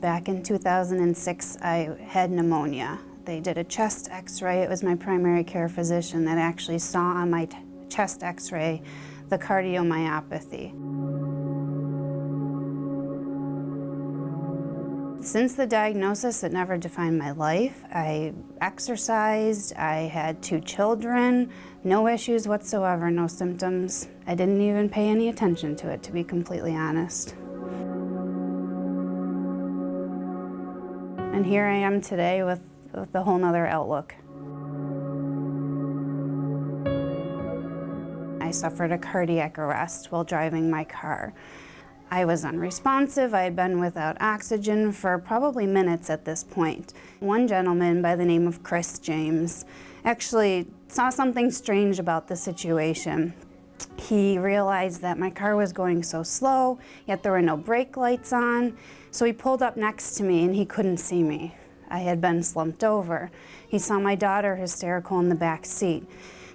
Back in 2006, I had pneumonia. They did a chest x-ray. It was my primary care physician that actually saw on my chest x-ray the cardiomyopathy. Since the diagnosis, it never defined my life. I exercised, I had 2 children, no issues whatsoever, no symptoms. I didn't even pay any attention to it, to be completely honest. And here I am today with a whole nother outlook. I suffered a cardiac arrest while driving my car. I was unresponsive. I had been without oxygen for probably minutes at this point. One gentleman by the name of Chris James actually saw something strange about the situation. He realized that my car was going so slow, yet there were no brake lights on. So he pulled up next to me and he couldn't see me. I had been slumped over. He saw my daughter hysterical in the back seat.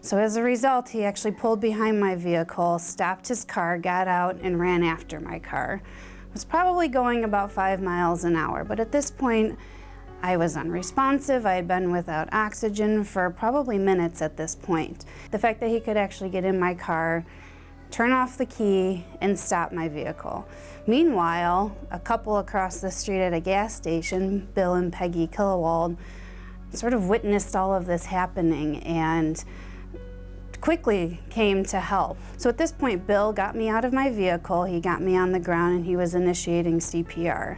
So as a result, he actually pulled behind my vehicle, stopped his car, got out, and ran after my car. It was probably going about 5 miles an hour, but at this point, I was unresponsive. I had been without oxygen for probably minutes at this point. The fact that he could actually get in my car, turn off the key, and stop my vehicle. Meanwhile, a couple across the street at a gas station, Bill and Peggy Killewald, sort of witnessed all of this happening and quickly came to help. So at this point, Bill got me out of my vehicle, he got me on the ground, and he was initiating CPR.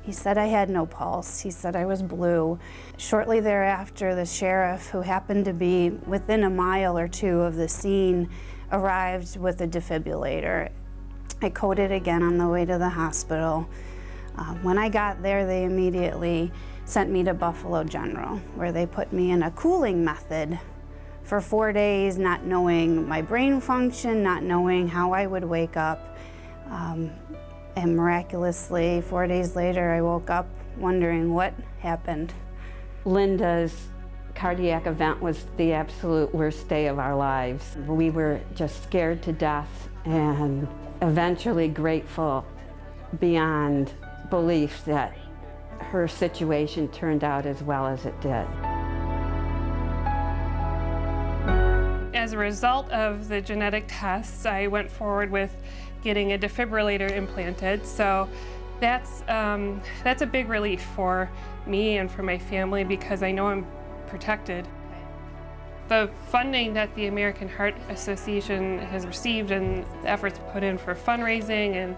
He said I had no pulse, he said I was blue. Shortly thereafter, the sheriff, who happened to be within a mile or 2 of the scene, arrived with a defibrillator. I coded again on the way to the hospital. When I got there, they immediately sent me to Buffalo General, where they put me in a cooling method for 4 days, not knowing my brain function, not knowing how I would wake up. And miraculously, 4 days later, I woke up wondering what happened. Linda's cardiac event was the absolute worst day of our lives. We were just scared to death and eventually grateful beyond belief that her situation turned out as well as it did. As a result of the genetic tests, I went forward with getting a defibrillator implanted. So that's a big relief for me and for my family because I know I'm protected. The funding that the American Heart Association has received and the efforts put in for fundraising and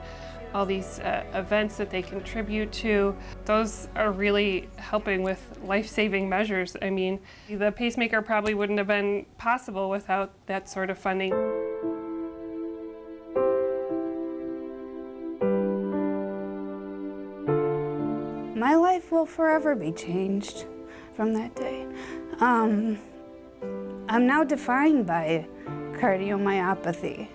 all these events that they contribute to, those are really helping with life-saving measures. I mean, the pacemaker probably wouldn't have been possible without that sort of funding. My life will forever be changed from that day. I'm now defined by cardiomyopathy.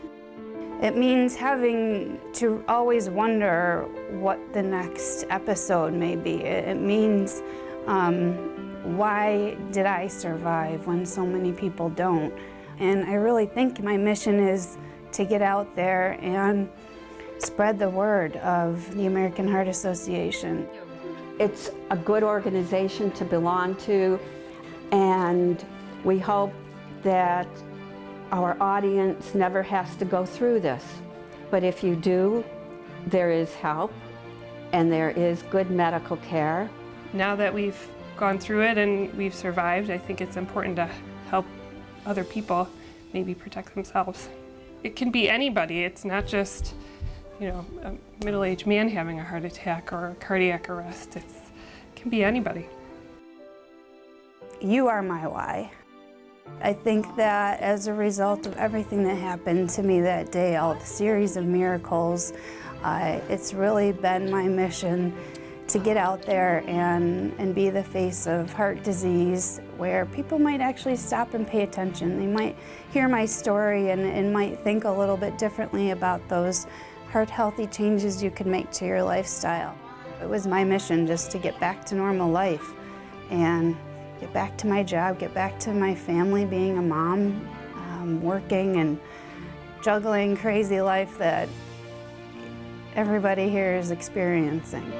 It means having to always wonder what the next episode may be. It means, why did I survive when so many people don't? And I really think my mission is to get out there and spread the word of the American Heart Association. It's a good organization to belong to, and we hope that our audience never has to go through this. But if you do, there is help and there is good medical care. Now that we've gone through it and we've survived, I think it's important to help other people maybe protect themselves. It can be anybody. It's not just, you know, a middle-aged man having a heart attack or a cardiac arrest. It can be anybody. You are my why. I think that as a result of everything that happened to me that day, all the series of miracles, it's really been my mission to get out there and be the face of heart disease, where people might actually stop and pay attention. They might hear my story and might think a little bit differently about those heart-healthy changes you can make to your lifestyle. It was my mission just to get back to normal life and get back to my job, get back to my family, being a mom, working and juggling crazy life that everybody here is experiencing.